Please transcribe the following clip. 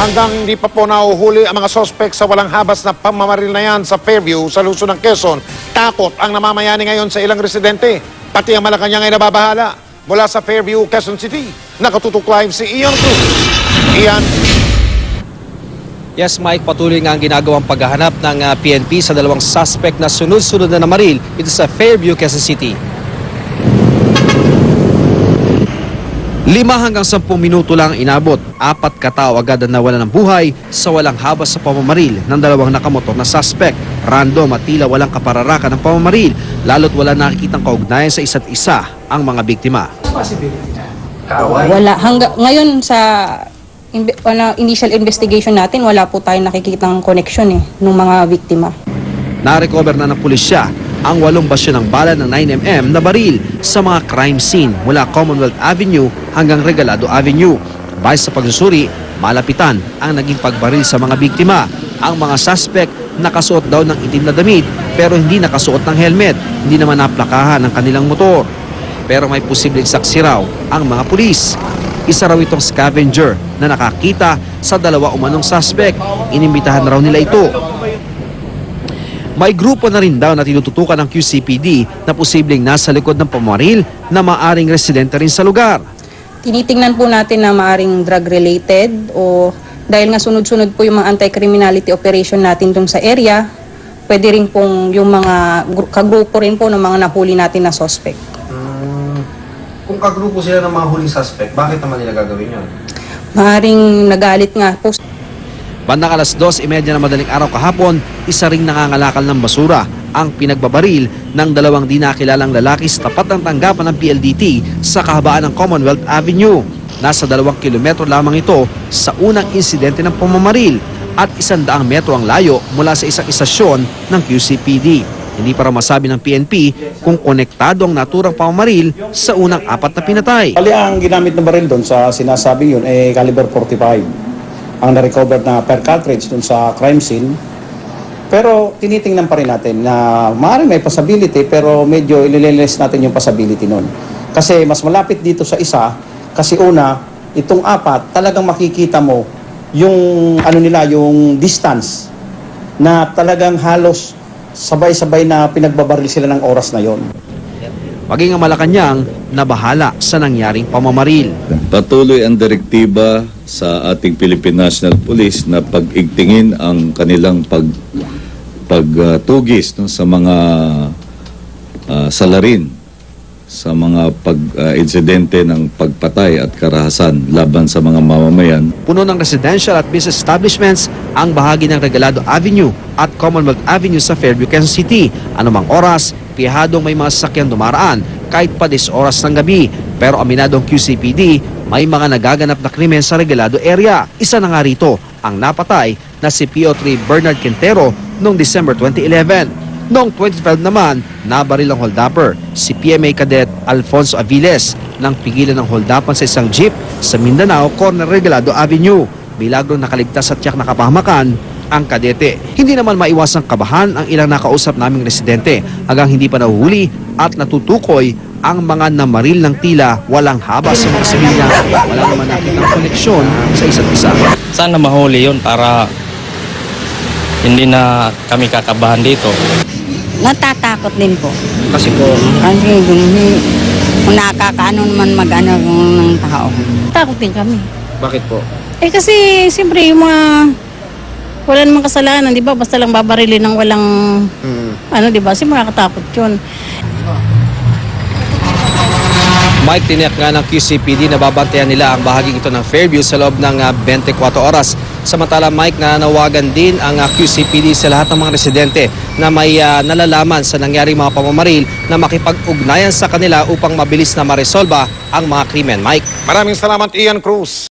Hanggang hindi pa po nahuhuli ang mga sospek sa walang habas na pamamaril na yan sa Fairview sa Luzon ng Quezon, takot ang namamayani ngayon sa ilang residente. Pati ang Malacanang ay nababahala. Mula sa Fairview, Quezon City, nakatutok live si Ian Cruz. Ian. Yes, Mike, patuloy nga ang ginagawang paghahanap ng PNP sa dalawang suspect na sunod-sunod na namaril ito sa Fairview, Quezon City. 5 hanggang 10 minuto lang inabot. 4 katao agad ang nawala ng buhay sa walang habas sa pamamaril ng dalawang nakamotor na suspect. Random at tila walang kapararakan ng pamamaril, lalo't wala nakikitang kaugnayan sa isa't isa ang mga biktima. Wala. Ngayon sa initial investigation natin, wala po tayong nakikitang connection ng mga biktima. Na-recover na ng pulisya ang 8 basyo ng bala ng 9mm na baril sa mga crime scene mula Commonwealth Avenue hanggang Regalado Avenue. Base sa pagsusuri, malapitan ang naging pagbaril sa mga biktima. Ang mga suspect nakasuot daw ng itim na damit pero hindi nakasuot ng helmet. Hindi naman naplakahan ang kanilang motor. Pero may posibleng saksi raw ang mga pulis. Isa raw itong scavenger na nakakita sa 2 umanong suspect. Inimbitahan raw nila ito. May grupo na rin daw na tinututukan ng QCPD na posibleng nasa likod ng pamamaril na maaring residente rin sa lugar. Tinitingnan po natin na maaring drug-related o dahil nga sunod-sunod po yung mga anti-criminality operation natin dun sa area, pwede rin pong yung mga kagrupo rin po ng mga nahuli natin na suspect. Kung kagrupo sila ng mga huling suspect, bakit naman nila gagawin yun? Maaring nagalit nga po. Bandang 2:30 na madaling araw kahapon, isa ring nangangalakal ng basura ang pinagbabaril ng 2 di nakilalang lalaki sa tapat ng tanggapan ng PLDT sa kahabaan ng Commonwealth Avenue. Nasa 2 kilometro lamang ito sa unang insidente ng pamamaril at 100 metro ang layo mula sa isang istasyon ng QCPD. Hindi para masabi ng PNP kung konektado ang naturang pamamaril sa unang 4 na pinatay. Bali, ang ginamit na baril doon sa sinasabing yun ay caliber 45. Ang na-recover na per cartridge dun sa crime scene. Pero tinitingnan pa rin natin na maaaring may possibility pero medyo ilileless natin yung possibility nun. Kasi mas malapit dito sa isa, kasi una, itong 4, talagang makikita mo yung yung distance na talagang halos sabay-sabay na pinagbabaril sila ng oras na yon. Maging ang Malacanang na bahala sa nangyaring pamamaril. Patuloy ang direktiba sa ating Philippine National Police na pag-igtingin ang kanilang pagtugis sa mga salarin sa mga insidente ng pagpatay at karahasan laban sa mga mamamayan. Puno ng residential at business establishments ang bahagi ng Regalado Avenue at Commonwealth Avenue sa Fairview, Quezon City. Anumang oras, piyahadong may mga sasakyan dumaraan kahit pa 10 oras ng gabi. Pero aminadong QCPD, may mga nagaganap na krimen sa Regalado area. Isa na nga rito ang napatay na si PO3 Bernard Quintero noong December 2011. Noong 2012 naman, nabaril ang holdupper, si PMA Cadet Alfonso Aviles, nang pigilan ng holdupan sa isang jeep sa Mindanao, corner Regalado Avenue. Milagrong nakaligtas sa tiyak na kapahamakan ang kadete. Hindi naman maiwasang kabahan ang ilang nakausap naming residente hanggang hindi pa nahuhuli at natutukoy ang mga namaril ng tila walang habas sa mga sibilyan. Wala naman nakitang koneksyon sa isa't isa. Sana mahuli yun para hindi na kami kakabahan dito. Natatakot din po. Kasi po, Kasi kung nakakaano naman mag-ano ng tao. Takot din kami. bakit po? Kasi siyempre yung mga wala namang kasalanan, di ba? Basta lang babarilin ng walang di ba? Kasi makakatakot yun. Mike, tiniyak nga ng QCPD na babantayan nila ang bahaging ito ng Fairview sa loob ng 24 oras. Samantala, Mike, nananawagan din ang QCPD sa lahat ng mga residente na may nalalaman sa nangyaring mga pamamaril na makipag-ugnayan sa kanila upang mabilis na maresolba ang mga krimen. Mike. Maraming salamat, Ian Cruz.